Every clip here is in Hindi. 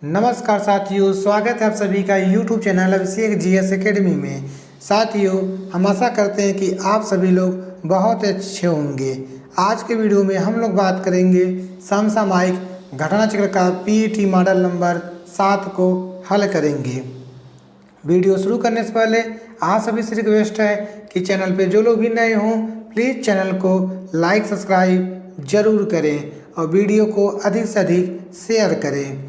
नमस्कार साथियों, स्वागत है आप सभी का YouTube चैनल अभिषेक GS एकेडमी में। साथियों, हम आशा करते हैं कि आप सभी लोग बहुत अच्छे होंगे। आज के वीडियो में हम लोग बात करेंगे समसामयिक घटना चक्र का PET मॉडल नंबर 7 को हल करेंगे। वीडियो शुरू करने से पहले आप सभी से रिक्वेस्ट है कि चैनल पे जो लोग भी नए हों प्लीज़ चैनल को लाइक सब्सक्राइब ज़रूर करें और वीडियो को अधिक से अधिक शेयर करें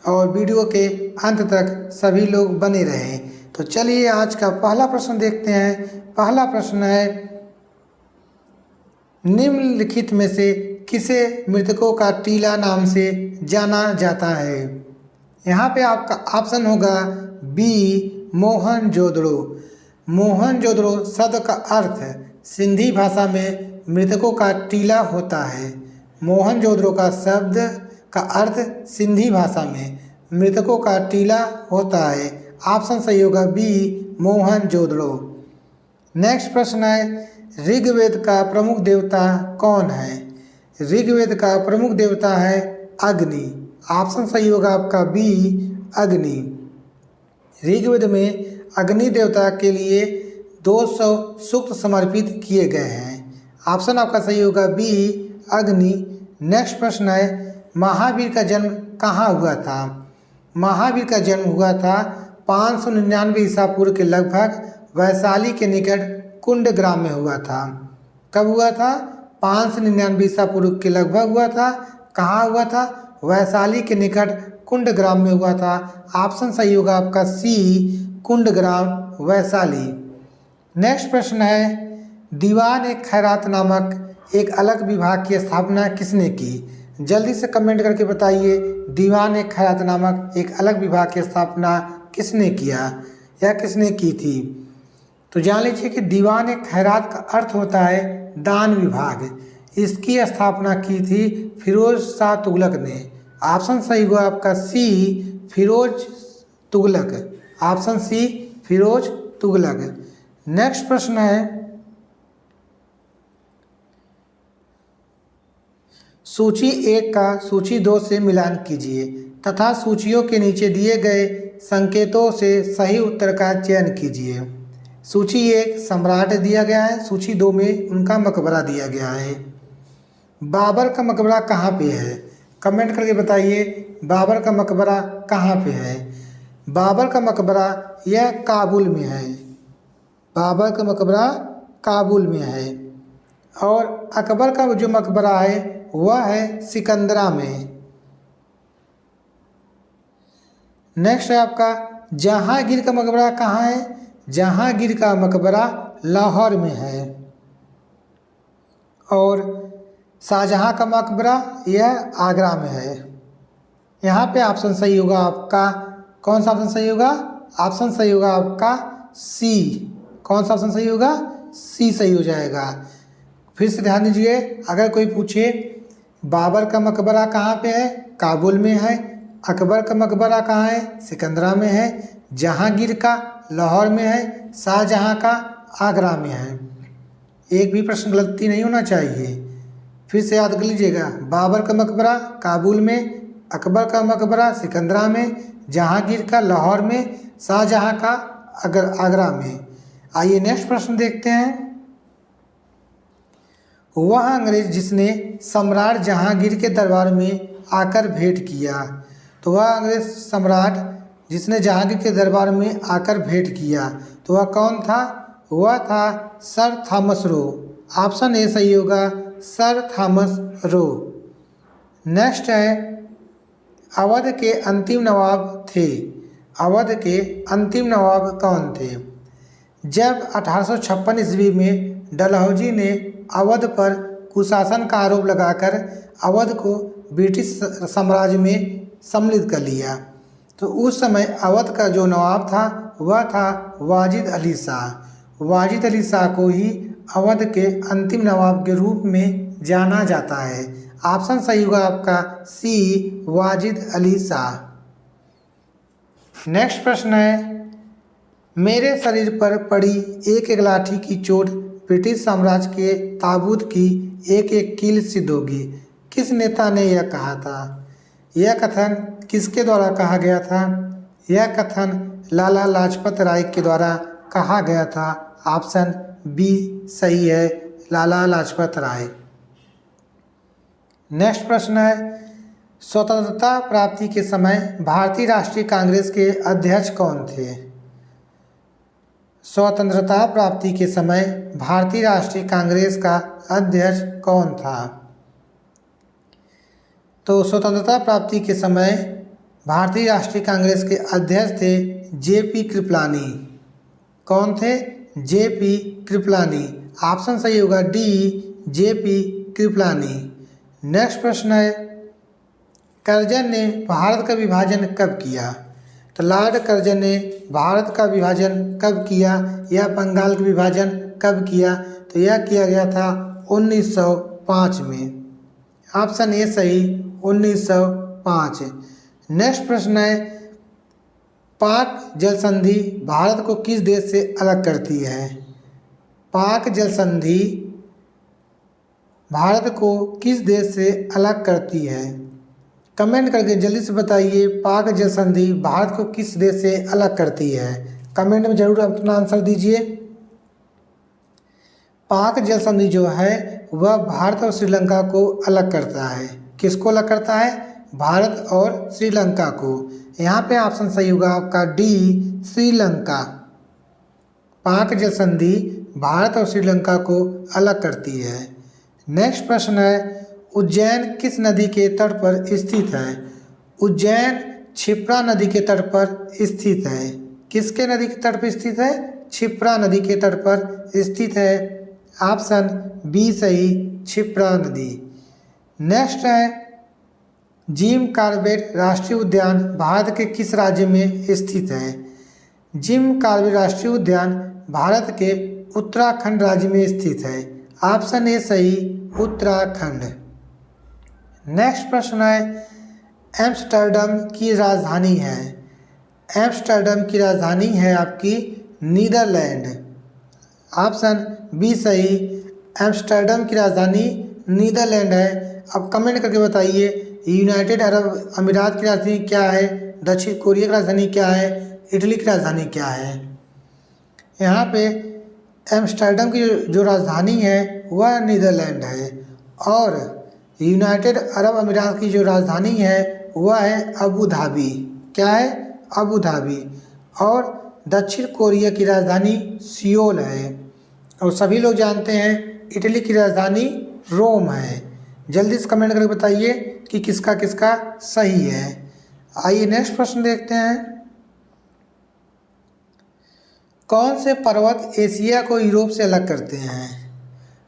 और वीडियो के अंत तक सभी लोग बने रहें। तो चलिए आज का पहला प्रश्न देखते हैं। पहला प्रश्न है, निम्नलिखित में से किसे मृतकों का टीला नाम से जाना जाता है। यहाँ पे आपका ऑप्शन होगा बी मोहनजोदड़ो। मोहनजोदड़ो शब्द का अर्थ सिंधी भाषा में मृतकों का टीला होता है। मोहनजोदड़ो का शब्द का अर्थ सिंधी भाषा में मृतकों का टीला होता है। ऑप्शन सही होगा बी मोहनजोदड़ो। नेक्स्ट प्रश्न है, ऋग्वेद का प्रमुख देवता कौन है। ऋग्वेद का प्रमुख देवता है अग्नि। ऑप्शन सही होगा आपका बी अग्नि। ऋग्वेद में अग्नि देवता के लिए 200 सूक्त समर्पित किए गए हैं। ऑप्शन आपका सही होगा बी अग्नि। नेक्स्ट प्रश्न है, महावीर का जन्म कहाँ हुआ था। महावीर का जन्म हुआ था 599 ईसा पूर्व के लगभग वैशाली के निकट कुंड ग्राम में हुआ था। कब हुआ था? 599 ईसा पूर्व के लगभग हुआ था। कहाँ हुआ था? वैशाली के निकट कुंड ग्राम में हुआ था। ऑप्शन सही होगा आपका सी कुंड ग्राम वैशाली। नेक्स्ट प्रश्न है, दीवान ए खैरात नामक एक अलग विभाग की स्थापना किसने की। जल्दी से कमेंट करके बताइए, दीवान ए खैरात नामक एक अलग विभाग की स्थापना किसने किया या किसने की थी। तो जान लीजिए कि दीवान ए खैरात का अर्थ होता है दान विभाग। इसकी स्थापना की थी फिरोज शाह तुगलक ने। ऑप्शन सही हुआ आपका C Firoz Tughlaq. Option C Firoz Tughlaq. Next प्रश्न है, सूची 1 का सूची 2 से मिलान कीजिए तथा सूचियों के नीचे दिए गए संकेतों से सही उत्तर का चयन कीजिए। सूची 1 सम्राट दिया गया है, सूची 2 में उनका मकबरा दिया गया है। बाबर का मकबरा कहाँ पे है? कमेंट करके बताइए, बाबर का मकबरा कहाँ पे है। बाबर का मकबरा यह काबुल में है। बाबर का मकबरा काबुल में है। और अकबर का जो मकबरा है वह है सिकंदरा में। नेक्स्ट है आपका जहांगीर का मकबरा कहाँ है। जहांगीर का मकबरा लाहौर में है। और शाहजहां का मकबरा यह आगरा में है। यहाँ पे ऑप्शन सही होगा आपका, कौन सा ऑप्शन सही होगा? ऑप्शन सही होगा आपका सी। कौन सा ऑप्शन सही होगा? सी सही हो जाएगा। फिर से ध्यान दीजिए, अगर कोई पूछे बाबर का मकबरा कहाँ पे है, काबुल में है। अकबर का मकबरा कहाँ है, सिकंदरा में है। जहांगीर का लाहौर में है। शाहजहां का आगरा में है। एक भी प्रश्न गलती नहीं होना चाहिए। फिर से याद कर लीजिएगा, बाबर का मकबरा काबुल में, अकबर का मकबरा सिकंदरा में, जहांगीर का लाहौर में, शाहजहां का आगरा में। आइए नेक्स्ट प्रश्न देखते हैं। वह अंग्रेज जिसने सम्राट जहांगीर के दरबार में आकर भेंट किया। तो वह अंग्रेज सम्राट जिसने जहांगीर के दरबार में आकर भेंट किया, तो वह कौन था? वह था sir Thomas Roe. Option A सही होगा, सर थॉमस रो। नेक्स्ट है, अवध के अंतिम नवाब थे। अवध के अंतिम नवाब कौन थे? जब 1856 ईस्वी में डलहौजी ने अवध पर कुशासन का आरोप लगाकर अवध को ब्रिटिश साम्राज्य में सम्मिलित कर लिया, तो उस समय अवध का जो नवाब था वह था वाजिद अली शाह। वाजिद अली शाह को ही अवध के अंतिम नवाब के रूप में जाना जाता है। ऑप्शन सही होगा आपका सी वाजिद अली शाह। नेक्स्ट प्रश्न है, मेरे शरीर पर पड़ी एक एक लाठी की चोट ब्रिटिश साम्राज्य के ताबूत की एक एक कील सिद्ध होगी। किस नेता ने यह कहा था? यह कथन किसके द्वारा कहा गया था? यह कथन लाला लाजपत राय के द्वारा कहा गया था। ऑप्शन बी सही है, लाला लाजपत राय। नेक्स्ट प्रश्न है, स्वतंत्रता प्राप्ति के समय भारतीय राष्ट्रीय कांग्रेस के अध्यक्ष कौन थे? स्वतंत्रता प्राप्ति के समय भारतीय राष्ट्रीय कांग्रेस का अध्यक्ष कौन था? तो स्वतंत्रता प्राप्ति के समय भारतीय राष्ट्रीय कांग्रेस के अध्यक्ष थे जेपी कृपलानी। कौन थे? जेपी कृपलानी। ऑप्शन सही होगा डी, जेपी कृपलानी। नेक्स्ट प्रश्न है, कर्जन ने भारत का विभाजन कब किया? तो लॉर्ड कर्जन ने भारत का विभाजन कब किया या बंगाल का विभाजन कब किया? तो यह किया गया था 1905 में। ऑप्शन ए सही, 1905। नेक्स्ट प्रश्न है, पाक जल संधि भारत को किस देश से अलग करती है? पाक जल संधि भारत को किस देश से अलग करती है? कमेंट करके जल्दी से बताइए, पाक जल संधि भारत को किस देश से अलग करती है? कमेंट में जरूर अपना आंसर दीजिए। पाक जल संधि जो है वह भारत और श्रीलंका को अलग करता है। किसको अलग करता है? भारत और श्रीलंका को। यहाँ पे ऑप्शन सही होगा आपका डी, श्रीलंका। पाक जल संधि भारत और श्रीलंका को अलग करती है। नेक्स्ट प्रश्न है, उज्जैन किस नदी के तट पर स्थित है? उज्जैन क्षिप्रा नदी के तट पर स्थित है। किसके नदी के तट पर स्थित है? क्षिप्रा नदी के तट पर स्थित है। ऑप्शन बी सही, क्षिप्रा नदी। नेक्स्ट है, जिम कॉर्बेट राष्ट्रीय उद्यान भारत के किस राज्य में स्थित है? जिम कॉर्बेट राष्ट्रीय उद्यान भारत के उत्तराखंड राज्य में स्थित है। ऑप्शन ए सही, उत्तराखंड। नेक्स्ट प्रश्न है, एम्स्टर्डम की राजधानी है? एम्स्टर्डम की राजधानी है आपकी नीदरलैंड। ऑप्शन बी सही, एम्स्टर्डम की राजधानी नीदरलैंड है। अब कमेंट करके बताइए, यूनाइटेड अरब अमीरात की राजधानी क्या है? दक्षिण कोरिया की राजधानी क्या है? इटली की राजधानी क्या है? यहाँ पे एम्स्टर्डम की जो राजधानी है वह नीदरलैंड है और यूनाइटेड अरब अमीरात की जो राजधानी है वह है अबू धाबी। क्या है? Abu Dhabi. और दक्षिण कोरिया की राजधानी सियोल है। और सभी लोग जानते हैं इटली की राजधानी रोम है। जल्दी से कमेंट करके बताइए कि किसका किसका सही है। आइए नेक्स्ट प्रश्न देखते हैं, कौन से पर्वत एशिया को यूरोप से अलग करते हैं?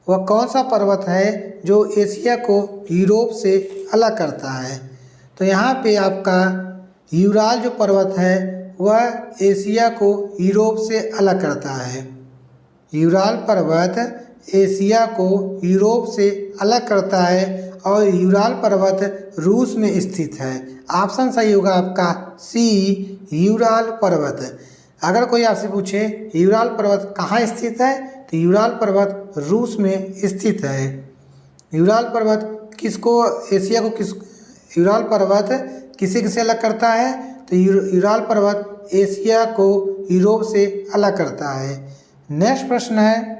वह कौन सा पर्वत है जो एशिया को यूरोप से अलग करता है? तो यहाँ पे आपका यूराल जो पर्वत है वह एशिया को यूरोप से अलग करता है। यूराल पर्वत एशिया को यूरोप से अलग करता है और यूराल पर्वत रूस में स्थित है। ऑप्शन सही होगा आपका सी, यूराल पर्वत। अगर कोई आपसे पूछे यूराल पर्वत कहाँ स्थित है, तो यूराल पर्वत रूस में स्थित है। यूराल पर्वत किसको एशिया को किस यूराल पर्वत किसे किसे अलग करता है? तो यूराल पर्वत एशिया को यूरोप से अलग करता है। नेक्स्ट प्रश्न है,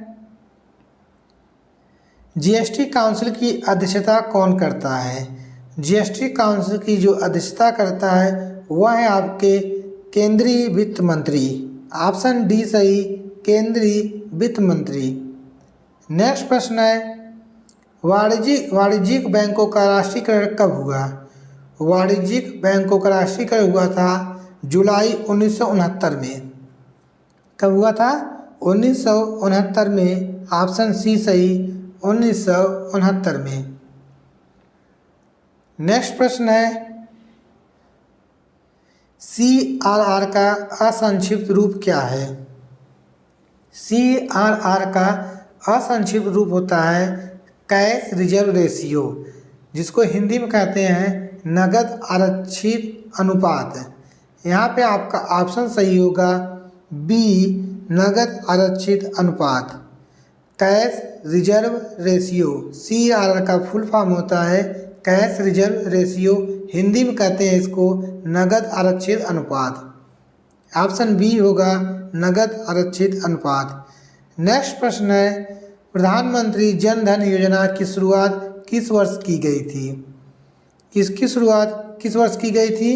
जीएसटी काउंसिल की अध्यक्षता कौन करता है? जीएसटी काउंसिल की जो अध्यक्षता करता है वह है आपके केंद्रीय वित्त मंत्री। ऑप्शन डी सही, केंद्रीय वित्त मंत्री। नेक्स्ट प्रश्न है, वाणिज्यिक बैंकों का राष्ट्रीयकरण कब हुआ? वाणिज्यिक बैंकों का राष्ट्रीयकरण हुआ था जुलाई 1969 में। कब हुआ था? 1969 में। ऑप्शन सी सही, 1969 में। नेक्स्ट प्रश्न है, CRR का असंक्षिप्त रूप क्या है? CRR का असंक्षिप्त रूप होता है कैश रिजर्व रेशियो, जिसको हिंदी में कहते हैं नगद आरक्षित अनुपात। यहाँ पे आपका ऑप्शन सही होगा बी, नगद आरक्षित अनुपात। कैश रिजर्व रेशियो CRR का फुल फॉर्म होता है कैश रिजर्व रेशियो हिंदी में कहते हैं इसको नगद आरक्षित अनुपात। ऑप्शन बी होगा नगद आरक्षित अनुपात। नेक्स्ट प्रश्न है, प्रधानमंत्री जन धन योजना की शुरुआत किस वर्ष की गई थी? इसकी शुरुआत किस वर्ष की गई थी?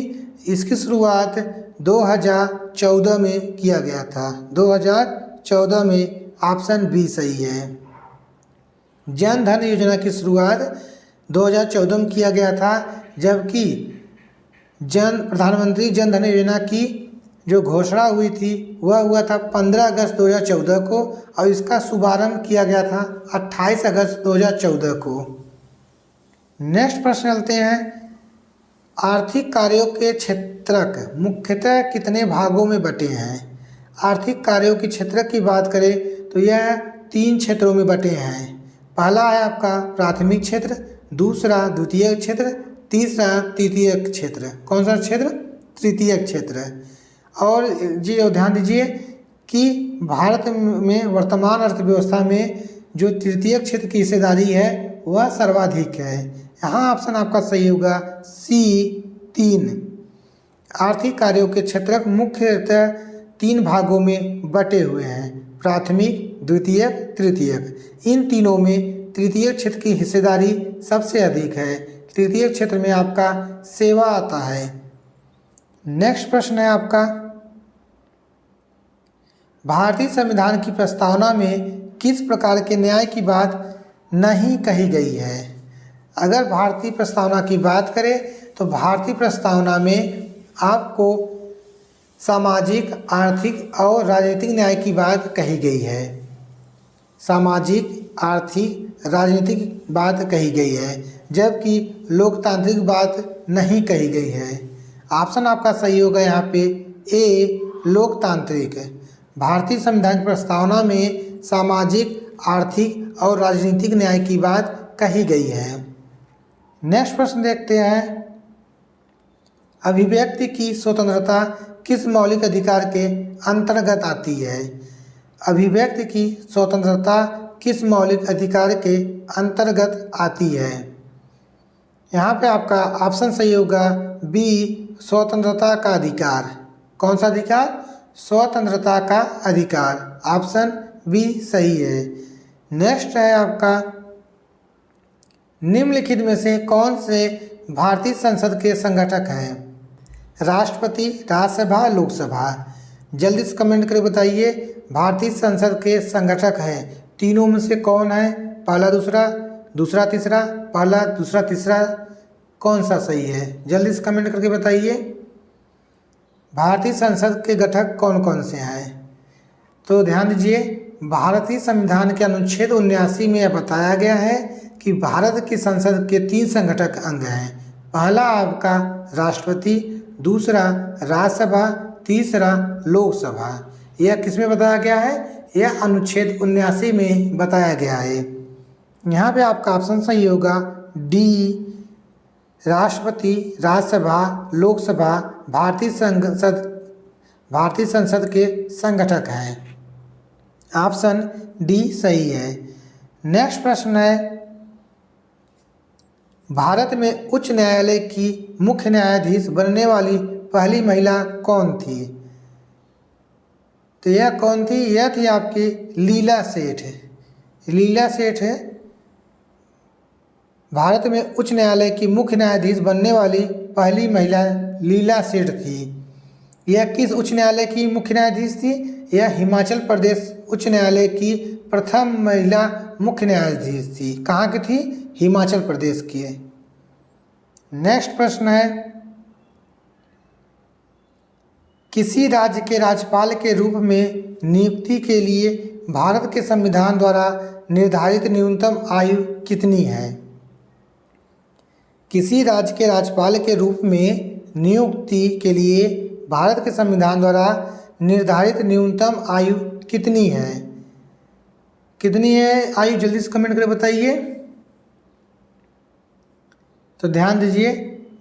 इसकी शुरुआत 2014 में किया गया था। 2014 में, ऑप्शन बी सही है। जन धन योजना की शुरुआत 2014 में किया गया था, जबकि प्रधानमंत्री जन धन योजना की जो घोषणा हुई थी वह हुआ था 15 अगस्त 2014 को और इसका शुभारंभ किया गया था 28 अगस्त 2014 को। नेक्स्ट प्रश्न चलते हैं, आर्थिक कार्यों के क्षेत्रक मुख्यतः कितने भागों में बटे हैं? आर्थिक कार्यों के क्षेत्रक की बात करें तो यह 3 क्षेत्रों में बटे हैं। पहला है आपका प्राथमिक क्षेत्र, दूसरा द्वितीयक क्षेत्र, तीसरा तृतीयक क्षेत्र। कौन सा क्षेत्र? तृतीयक क्षेत्र। और जी ध्यान दीजिए कि भारत में वर्तमान अर्थव्यवस्था में जो तृतीयक क्षेत्र की हिस्सेदारी है वह सर्वाधिक है। यहाँ ऑप्शन आपका सही होगा सी 3। आर्थिक कार्यों के क्षेत्रक मुख्यतः 3 भागों में बटे हुए हैं, प्राथमिक, द्वितीयक, तृतीयक। इन तीनों में तृतीयक क्षेत्र की हिस्सेदारी सबसे अधिक है। तृतीयक क्षेत्र में आपका सेवा आता है। नेक्स्ट प्रश्न है आपका, भारतीय संविधान की प्रस्तावना में किस प्रकार के न्याय की बात नहीं कही गई है? अगर भारतीय प्रस्तावना की बात करें तो भारतीय प्रस्तावना में आपको सामाजिक, आर्थिक और राजनीतिक न्याय की बात कही गई है। सामाजिक, आर्थिक, राजनीतिक बात कही गई है, जबकि लोकतांत्रिक बात नहीं कही गई है। ऑप्शन आपका सही होगा यहाँ पे ए लोकतांत्रिक। भारतीय संविधान की प्रस्तावना में सामाजिक, आर्थिक और राजनीतिक न्याय की बात कही गई है। नेक्स्ट प्रश्न देखते हैं, अभिव्यक्ति की स्वतंत्रता किस मौलिक अधिकार के अंतर्गत आती है? अभिव्यक्ति की स्वतंत्रता किस मौलिक अधिकार के अंतर्गत आती है? यहाँ पे आपका ऑप्शन सही होगा बी स्वतंत्रता का अधिकार। कौन सा अधिकार? स्वतंत्रता का अधिकार। ऑप्शन बी सही है। नेक्स्ट है आपका, निम्नलिखित में से कौन से भारतीय संसद के संगठक हैं? राष्ट्रपति, राज्यसभा, लोकसभा। जल्दी से कमेंट करके बताइए भारतीय संसद के संगठक हैं तीनों में से कौन है? पहला, दूसरा, दूसरा, तीसरा, पहला, दूसरा, तीसरा, कौन सा सही है? जल्दी से कमेंट करके बताइए भारतीय संसद के गठक कौन कौन से हैं। तो ध्यान दीजिए, भारतीय संविधान के अनुच्छेद 79 में यह बताया गया है कि भारत की संसद के 3 संगठक अंग हैं। पहला आपका राष्ट्रपति, दूसरा राज्यसभा, तीसरा लोकसभा। यह किस में बताया गया है? यह अनुच्छेद 79 में बताया गया है। यहाँ पे आपका ऑप्शन सही होगा डी राष्ट्रपति, राज्यसभा, लोकसभा भारतीय संसद के संगठक हैं। ऑप्शन डी सही है। नेक्स्ट प्रश्न है, भारत में उच्च न्यायालय की मुख्य न्यायाधीश बनने वाली पहली महिला कौन थी? तो यह कौन थी? यह थी आपकी लीला सेठ। लीला सेठ है भारत में उच्च न्यायालय की मुख्य न्यायाधीश बनने वाली पहली महिला लीला सेठ थी। यह किस उच्च न्यायालय की मुख्य न्यायाधीश थी? यह हिमाचल प्रदेश उच्च न्यायालय की प्रथम महिला मुख्य न्यायाधीश थी। कहाँ की थी? हिमाचल प्रदेश की। नेक्स्ट प्रश्न है, किसी राज्य के राज्यपाल के रूप में नियुक्ति के लिए भारत के संविधान द्वारा निर्धारित न्यूनतम आयु कितनी है? किसी राज्य के राज्यपाल के रूप में नियुक्ति के लिए भारत के संविधान द्वारा निर्धारित न्यूनतम आयु कितनी है? कितनी है आयु? जल्दी से कमेंट करके बताइए। तो ध्यान दीजिए,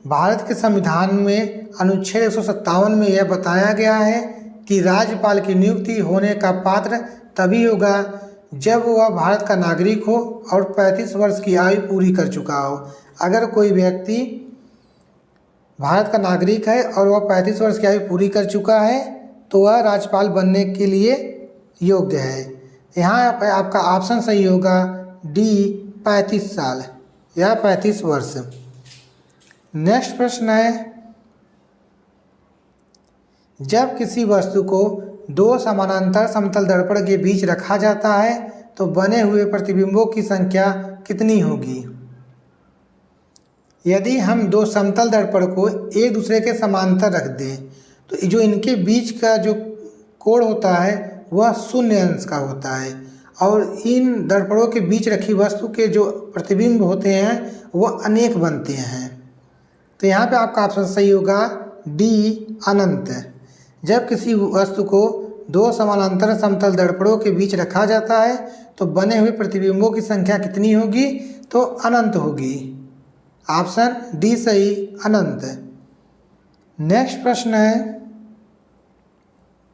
भारत के संविधान में अनुच्छेद 157 में यह बताया गया है कि राज्यपाल की नियुक्ति होने का पात्र तभी होगा जब वह भारत का नागरिक हो और 35 वर्ष की आयु पूरी कर चुका हो। अगर कोई व्यक्ति भारत का नागरिक है और वह 35 वर्ष की आयु पूरी कर चुका है तो वह राज्यपाल बनने के लिए योग्य है। यहाँ पे आपका ऑप्शन सही होगा डी 35 साल या 35 वर्ष। नेक्स्ट प्रश्न है, जब किसी वस्तु को दो समानांतर समतल दर्पण के बीच रखा जाता है तो बने हुए प्रतिबिंबों की संख्या कितनी होगी? यदि हम दो समतल दर्पण को एक दूसरे के समांतर रख दें तो जो इनके बीच का जो कोण होता है वह 0 अंश का होता है और इन दर्पणों के बीच रखी वस्तु के जो प्रतिबिंब होते हैं वह अनेक बनते हैं। तो यहाँ पे आपका ऑप्शन सही होगा डी अनंत। जब किसी वस्तु को दो समानांतर समतल दर्पणों के बीच रखा जाता है तो बने हुए प्रतिबिंबों की संख्या कितनी होगी? तो अनंत होगी। ऑप्शन डी सही, अनंत। नेक्स्ट प्रश्न है,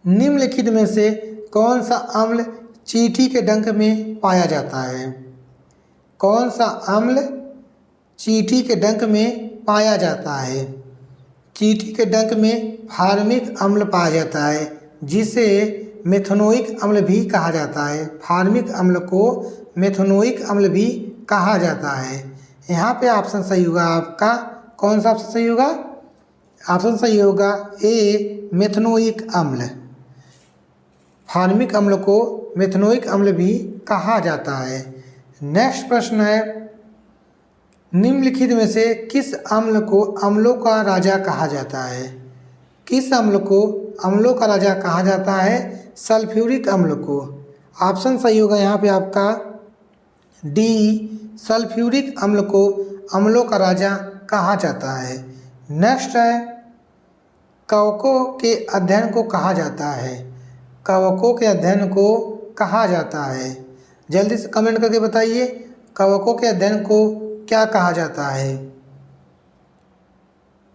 निम्नलिखित में से कौन सा अम्ल चींटी के डंक में पाया जाता है? कौन सा अम्ल चींटी के डंक में पाया जाता है? चींटी के डंक में फार्मिक अम्ल पाया जाता है जिसे मेथनोइक अम्ल भी कहा जाता है। फार्मिक अम्ल को मेथनोइक अम्ल भी कहा जाता है। यहाँ पे ऑप्शन सही होगा आपका, कौन सा ऑप्शन सही होगा? ऑप्शन सही होगा ए मेथनोइक अम्ल। फार्मिक अम्ल को मेथनोइक अम्ल भी कहा जाता है। नेक्स्ट प्रश्न है, निम्नलिखित में से किस अम्ल को अम्लों का राजा कहा जाता है? किस अम्ल को अम्लों का राजा कहा जाता है? सल्फ्यूरिक अम्ल को। ऑप्शन सही होगा यहाँ पे आपका डी सल्फ्यूरिक अम्ल को अम्लों का राजा कहा जाता है। नेक्स्ट है, कवकों के अध्ययन को कहा जाता है? कवकों के अध्ययन को कहा जाता है? जल्दी से कमेंट करके बताइए, कवकों के अध्ययन को क्या कहा जाता है?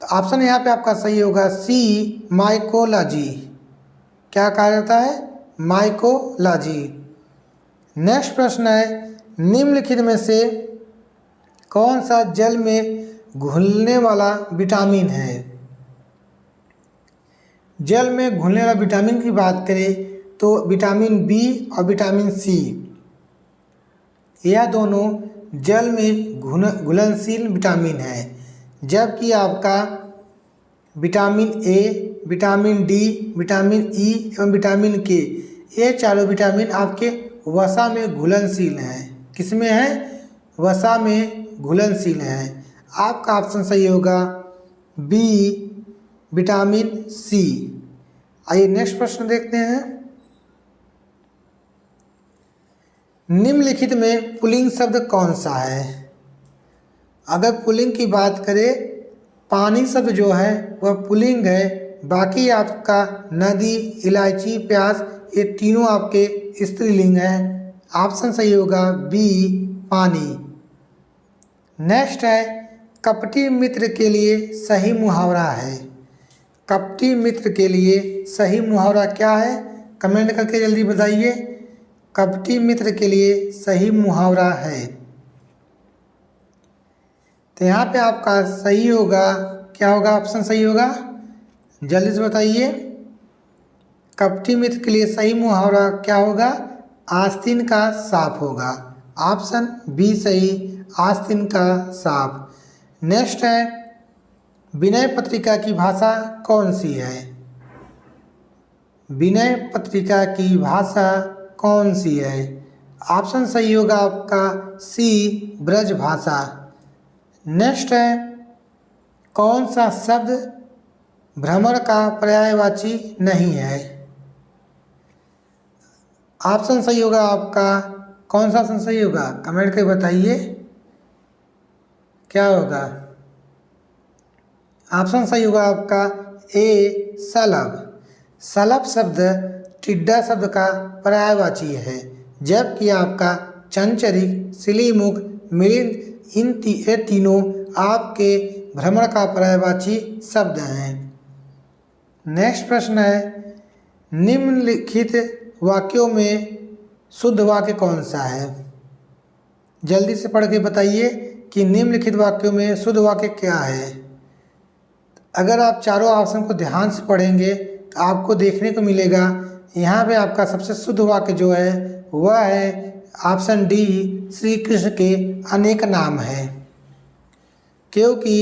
तो ऑप्शन यहाँ पे आपका सही होगा सी माइकोलॉजी। क्या कहा जाता है? माइकोलॉजी। नेक्स्ट प्रश्न है, निम्नलिखित में से कौन सा जल में घुलने वाला विटामिन है? जल में घुलने वाला विटामिन की बात करें तो विटामिन बी और विटामिन सी, यह दोनों जल में घुलनशील विटामिन है। जबकि आपका vitamin A, vitamin D, vitamin E एवं विटामिन के, ये चारों विटामिन आपके वसा में घुलनशील हैं। किसमें है? वसा में घुलनशील हैं। आपका ऑप्शन सही होगा बी विटामिन सी। आइए नेक्स्ट प्रश्न देखते हैं, निम्नलिखित में पुल्लिंग शब्द कौन सा है? अगर पुल्लिंग की बात करें, पानी शब्द जो है वह पुल्लिंग है। बाकी आपका नदी, इलायची, प्याज, ये तीनों आपके स्त्रीलिंग हैं। ऑप्शन सही होगा बी पानी। नेक्स्ट है, कपटी मित्र के लिए सही मुहावरा है? कपटी मित्र के लिए सही मुहावरा क्या है? कमेंट करके जल्दी बताइए। कपटी मित्र के लिए सही मुहावरा है, तो यहाँ पे आपका सही होगा, क्या होगा? ऑप्शन सही होगा, जल्दी से बताइए। कपटी मित्र के लिए सही मुहावरा क्या होगा? आस्तीन का साफ होगा। ऑप्शन बी सही, आस्तीन का साफ। नेक्स्ट है, विनय पत्रिका की भाषा कौन सी है? विनय पत्रिका की भाषा कौन सी है? ऑप्शन सही होगा आपका सी ब्रज भाषा। नेक्स्ट है, कौन सा शब्द भ्रमर का पर्यायवाची नहीं है? ऑप्शन सही होगा आपका, कौन सा ऑप्शन सही होगा? कमेंट करके बताइए क्या होगा। ऑप्शन सही होगा आपका ए सलभ। सलभ शब्द टिड्डा शब्द का पर्यायवाची है, जबकि आपका चंचरिक, सिलीमुख, मिलिंद, ये तीनों आपके भ्रमण का पर्यायवाची शब्द हैं। नेक्स्ट प्रश्न है, निम्नलिखित वाक्यों में शुद्ध वाक्य कौन सा है? जल्दी से पढ़ के बताइए कि निम्नलिखित वाक्यों में शुद्ध वाक्य क्या है। अगर आप चारों ऑप्शन को ध्यान से पढ़ेंगे तो आपको देखने को मिलेगा यहाँ पे आपका सबसे शुद्ध वाक्य जो है वह है ऑप्शन डी, श्री कृष्ण के अनेक नाम हैं। क्योंकि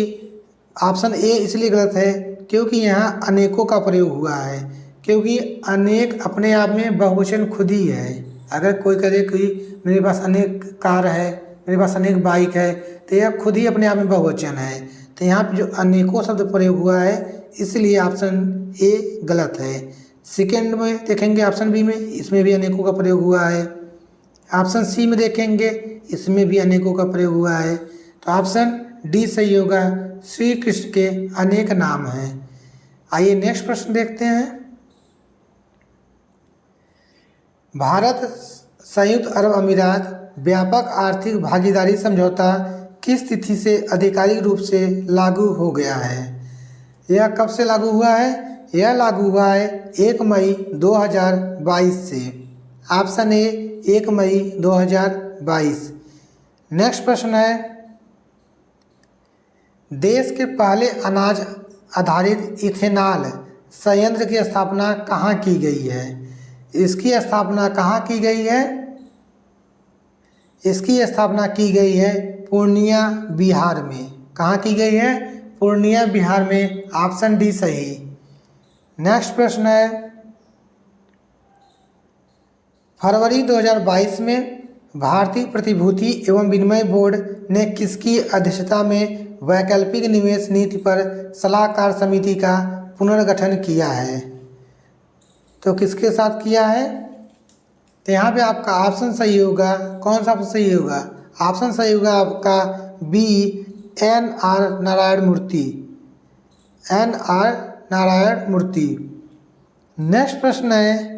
ऑप्शन ए इसलिए गलत है क्योंकि यहाँ अनेकों का प्रयोग हुआ है, क्योंकि अनेक अपने आप में बहुवचन खुद ही है। अगर कोई कहे कि मेरे पास अनेक कार है, मेरे पास अनेक बाइक है, तो यह खुद ही अपने आप में बहुवचन है। तो यहाँ पे जो अनेकों शब्द प्रयोग हुआ है इसलिए ऑप्शन ए गलत है। सेकेंड में देखेंगे ऑप्शन बी में, इसमें भी अनेकों का प्रयोग हुआ है। ऑप्शन सी में देखेंगे, इसमें भी अनेकों का प्रयोग हुआ है। तो ऑप्शन डी सही होगा, श्री कृष्ण के अनेक नाम हैं। आइए नेक्स्ट प्रश्न देखते हैं। भारत संयुक्त अरब अमीरात व्यापक आर्थिक भागीदारी समझौता किस तिथि से आधिकारिक रूप से लागू हो गया है? यह कब से लागू हुआ है? यह लागू हुआ है 1 मई 2022 से। Option A 1 May 2022। नेक्स्ट प्रश्न है, देश के पहले अनाज आधारित इथेनॉल संयंत्र की स्थापना कहाँ की गई है? इसकी स्थापना कहाँ की गई है? इसकी स्थापना की गई है पूर्णिया बिहार में। कहाँ की गई है? पूर्णिया बिहार में। ऑप्शन डी सही। नेक्स्ट प्रश्न है, फरवरी 2022 में भारतीय प्रतिभूति एवं विनिमय बोर्ड ने किसकी अध्यक्षता में वैकल्पिक निवेश नीति पर सलाहकार समिति का पुनर्गठन किया है? तो किसके साथ किया है? तो यहाँ पे आपका ऑप्शन सही होगा। कौन सा ऑप्शन सही होगा? ऑप्शन सही होगा आपका बी, एन.आर. नारायण मूर्ति। एन.आर. नारायण मूर्ति। नेक्स्ट प्रश्न है,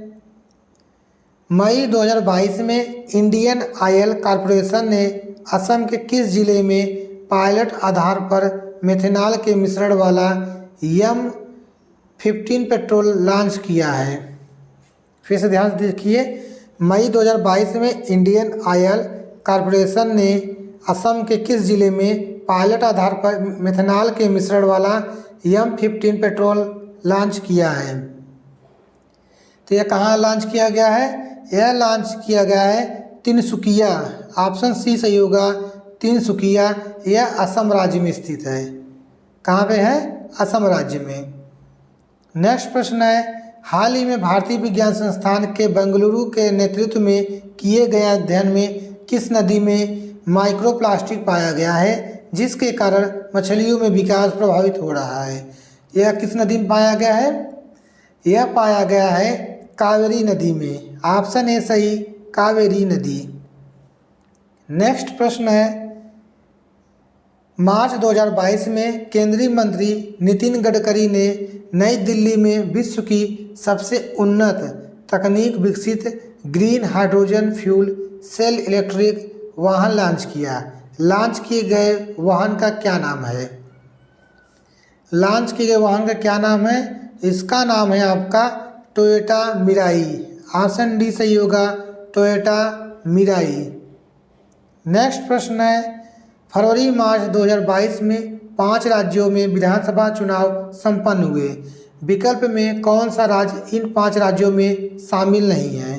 मई 2022 में इंडियन ऑयल कॉरपोरेशन ने असम के किस जिले में पायलट आधार पर मेथनॉल के मिश्रण वाला M15 पेट्रोल लॉन्च किया है? फिर से ध्यान से देखिए, मई 2022 में इंडियन ऑयल कॉरपोरेशन ने असम के किस जिले में पायलट आधार पर मेथनॉल के मिश्रण वाला M15 पेट्रोल लॉन्च किया है? तो यह कहाँ लॉन्च किया गया है? यह लॉन्च किया गया है तिनसुकिया। ऑप्शन सी सही होगा, तिनसुकिया। यह असम राज्य में स्थित है। कहाँ पे है? असम राज्य में। नेक्स्ट प्रश्न है, हाल ही में भारतीय विज्ञान संस्थान के बेंगलुरु के नेतृत्व में किए गए अध्ययन में किस नदी में माइक्रोप्लास्टिक पाया गया है जिसके कारण मछलियों में विकास प्रभावित हो रहा है? यह किस नदी में पाया गया है? यह पाया गया है कावेरी नदी में। ऑप्शन ए सही, कावेरी नदी। नेक्स्ट प्रश्न है, मार्च 2022 में केंद्रीय मंत्री नितिन गडकरी ने नई दिल्ली में विश्व की सबसे उन्नत तकनीक विकसित green hydrogen fuel cell electric वाहन लॉन्च किया। लॉन्च किए गए वाहन का क्या नाम है? लॉन्च किए गए वाहन का क्या नाम है? इसका नाम है आपका टोयोटा मिराई। ऑप्शन डी सही होगा, टोयोटा मिराई। नेक्स्ट प्रश्न है, फरवरी मार्च 2022 में 5 राज्यों में विधानसभा चुनाव संपन्न हुए। विकल्प में कौन सा राज्य इन 5 राज्यों में शामिल नहीं है?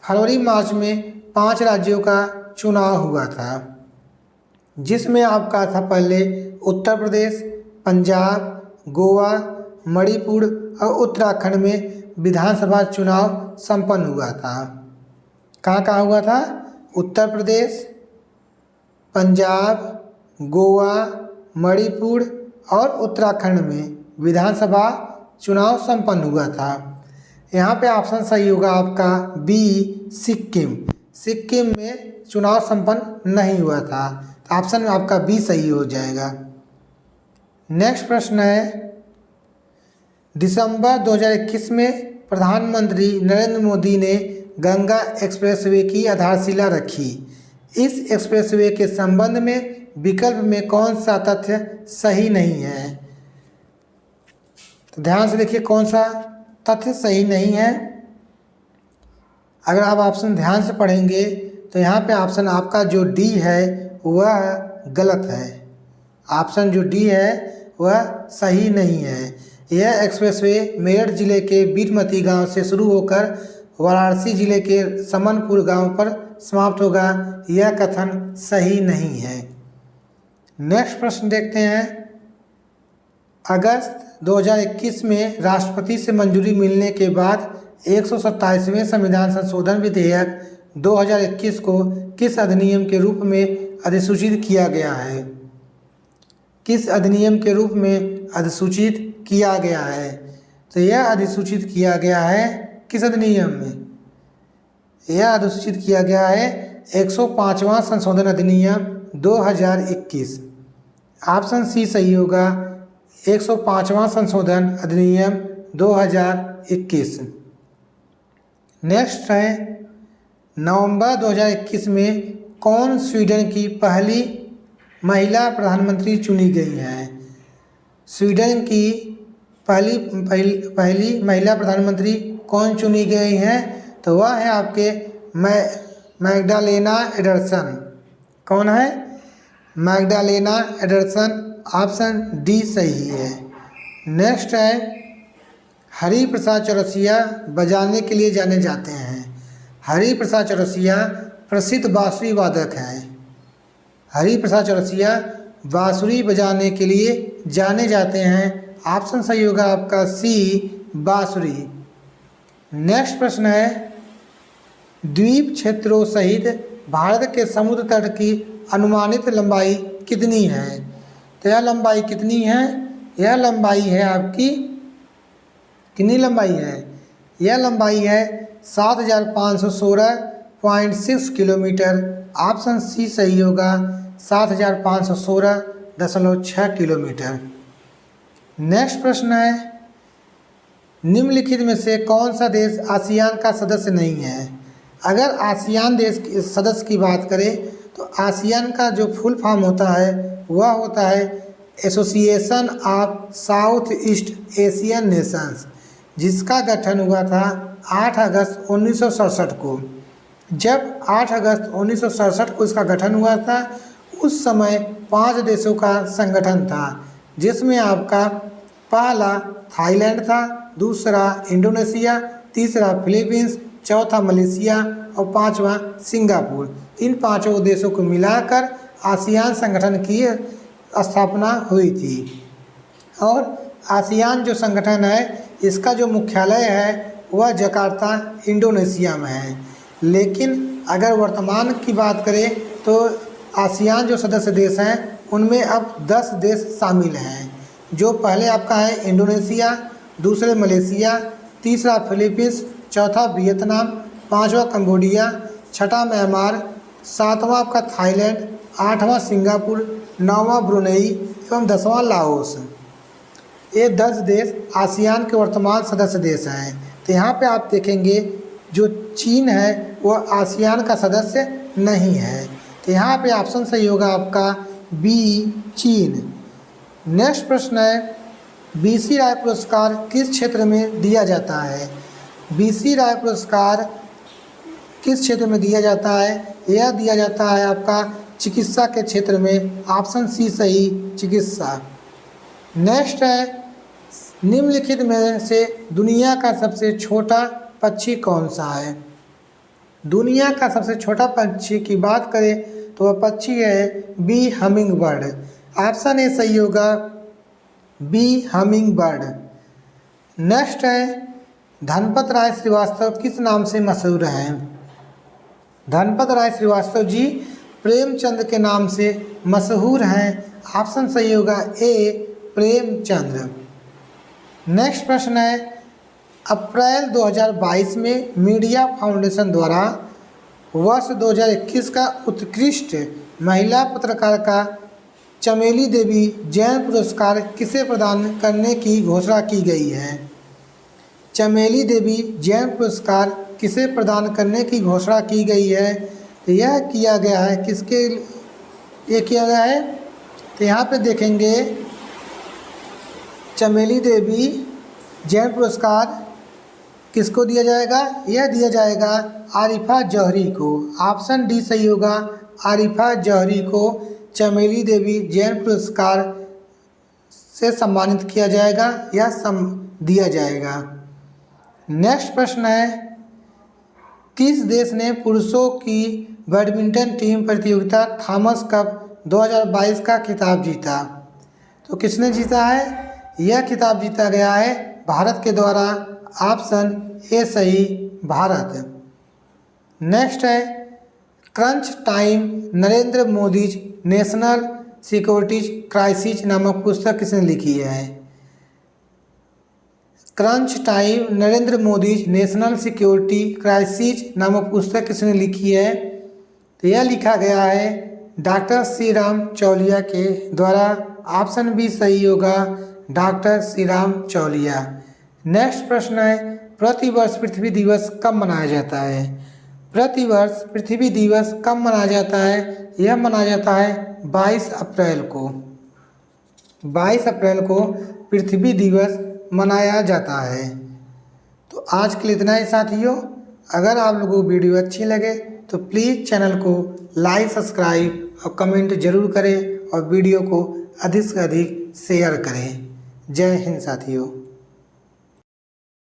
फरवरी मार्च में 5 राज्यों का चुनाव हुआ था, जिसमें आपका था पहले उत्तर प्रदेश, पंजाब, गोवा, मणिपुर और उत्तराखंड में विधानसभा चुनाव संपन्न हुआ था। कहाँ कहाँ हुआ था? उत्तर प्रदेश, पंजाब, गोवा, मणिपुर और उत्तराखंड में विधानसभा चुनाव संपन्न हुआ था। यहाँ पे ऑप्शन सही होगा आपका बी, सिक्किम। सिक्किम में चुनाव संपन्न नहीं हुआ था, तो ऑप्शन में आपका बी सही हो जाएगा। नेक्स्ट प्रश्न है, दिसंबर 2021 में प्रधानमंत्री नरेंद्र मोदी ने गंगा एक्सप्रेसवे की आधारशिला रखी। इस एक्सप्रेसवे के संबंध में विकल्प में कौन सा तथ्य सही नहीं है? तो ध्यान से देखिए कौन सा तथ्य सही नहीं है। अगर आप ऑप्शन ध्यान से पढ़ेंगे तो यहाँ पे ऑप्शन आपका जो डी है वह गलत है। ऑप्शन जो डी है वह सही नहीं है। यह एक्सप्रेसवे मेरठ जिले के बीरमती गांव से शुरू होकर वाराणसी जिले के समनपुर गांव पर समाप्त होगा। यह कथन सही नहीं है। नेक्स्ट प्रश्न देखते हैं। अगस्त 2021 में राष्ट्रपति से मंजूरी मिलने के बाद 127वें संविधान संशोधन विधेयक 2021 को किस अधिनियम के रूप में अधिसूचित किया गया है? किस अधिनियम के रूप में अधिसूचित किया गया है? तो यह अधिसूचित किया गया है किस अधिनियम में? यह अधिसूचित किया गया है 105वां संशोधन अधिनियम 2021। ऑप्शन सी सही होगा, 105वां संशोधन अधिनियम 2021। नेक्स्ट है, नवंबर 2021 में कौन स्वीडन की पहली महिला प्रधानमंत्री चुनी गई हैं? स्वीडन की पहली महिला प्रधानमंत्री कौन चुनी गई हैं? तो वह है आपके मैग्डालेना एंडरसन। कौन है? Magdalena Andersson. ऑप्शन डी सही है। नेक्स्ट है, हरिप्रसाद चौरसिया बजाने के लिए जाने जाते हैं। हरिप्रसाद चौरसिया प्रसिद्ध बांसुरी वादक हैं। हरिप्रसाद चौरसिया बांसुरी बजाने के लिए जाने जाते हैं। ऑप्शन सही होगा आपका सी, बांसुरी। नेक्स्ट प्रश्न है, द्वीप क्षेत्रों सहित भारत के समुद्र तट की अनुमानित लंबाई कितनी है? तो यह लंबाई कितनी है? यह लंबाई है आपकी, कितनी लंबाई है? यह लंबाई है 7516.6 किलोमीटर। ऑप्शन सी सही होगा, 7516.6 किलोमीटर। नेक्स्ट प्रश्न है, निम्नलिखित में से कौन सा देश आसियान का सदस्य नहीं है? अगर आसियान देश सदस्य की बात करें तो आसियान का जो फुल फॉर्म होता है वह होता है association of south east Asian Nations, जिसका गठन हुआ था 8 अगस्त 1967 को। जब 8 अगस्त 1967 को इसका गठन हुआ था, उस समय 5 देशों का संगठन था, जिसमें आपका पहला थाईलैंड था, दूसरा इंडोनेशिया, तीसरा फिलीपींस, चौथा मलेशिया और पांचवा सिंगापुर। इन पांचों देशों को मिलाकर आसियान संगठन की स्थापना हुई थी। और आसियान जो संगठन है इसका जो मुख्यालय है वह जकार्ता इंडोनेशिया में है। लेकिन अगर वर्तमान की बात करें तो आसियान जो सदस्य देश हैं उनमें अब 10 देश शामिल हैं, जो पहले आपका है इंडोनेशिया, दूसरे मलेशिया, तीसरा फिलीपींस, चौथा वियतनाम, पांचवा कंबोडिया, छठा म्यांमार, सातवां आपका थाईलैंड, आठवां सिंगापुर, नौवां ब्रुनेई एवं 10वां लाओस। ये 10 देश आसियान के वर्तमान सदस्य देश हैं। तो यहाँ पे आप देखेंगे जो चीन है वह आसियान का सदस्य नहीं है। तो यहाँ पे ऑप्शन सही होगा आपका बी, चीन। नेक्स्ट प्रश्न है, बीसी राय पुरस्कार किस क्षेत्र में दिया जाता है? बीसी राय पुरस्कार किस क्षेत्र में दिया जाता है? यह दिया जाता है आपका चिकित्सा के क्षेत्र में। ऑप्शन सी सही, चिकित्सा। नेक्स्ट है, निम्नलिखित में से दुनिया का सबसे छोटा पक्षी कौन सा है? दुनिया का सबसे छोटा पक्षी की बात करें तो वह पक्षी है B, humming bird. Option A सही होगा, बी, हमिंग बर्ड। नेक्स्ट है, धनपत राय श्रीवास्तव किस नाम से मशहूर हैं? धनपत राय श्रीवास्तव जी प्रेमचंद के नाम से मशहूर हैं। ऑप्शन सही होगा ए, प्रेमचंद। नेक्स्ट प्रश्न है, अप्रैल 2022 में मीडिया फाउंडेशन द्वारा वर्ष 2021 का उत्कृष्ट महिला पत्रकार का चमेली देवी जैन पुरस्कार किसे प्रदान करने की घोषणा की गई है? चमेली देवी जैन पुरस्कार किसे प्रदान करने की घोषणा की गई है? तो यह किया गया है किसके ये किया गया है? तो यहाँ पे देखेंगे चमेली देवी जैन पुरस्कार किसको दिया जाएगा? यह दिया जाएगा आरिफा जौहरी को। ऑप्शन डी सही होगा, आरिफा जौहरी को चमेली देवी जैन पुरस्कार से सम्मानित किया जाएगा या दिया जाएगा। नेक्स्ट प्रश्न है, किस देश ने पुरुषों की बैडमिंटन टीम प्रतियोगिता थॉमस कप 2022 का खिताब जीता? तो किसने जीता है? यह खिताब जीता गया है भारत के द्वारा। ऑप्शन ए सही, भारत। नेक्स्ट है, crunch time Narendra Modi's national securities crisis नामक पुस्तक किसने लिखी है? Crunch time Narendra Modi's national security crisis नामक पुस्तक किसने लिखी है? तो यह लिखा गया है डॉक्टर श्री राम चौलिया के द्वारा। ऑप्शन बी सही होगा, डॉक्टर श्री राम चौलिया। नेक्स्ट प्रश्न है, प्रतिवर्ष पृथ्वी दिवस कब मनाया जाता है? प्रतिवर्ष पृथ्वी दिवस कब मनाया जाता है? यह मनाया जाता है 22 अप्रैल को। 22 अप्रैल को पृथ्वी दिवस मनाया जाता है। तो आज के लिए इतना ही साथियों। अगर आप लोगों को वीडियो अच्छी लगे तो प्लीज़ चैनल को लाइक, सब्सक्राइब और कमेंट जरूर करें और वीडियो को अधिक से अधिक शेयर करें। जय हिंद साथियों।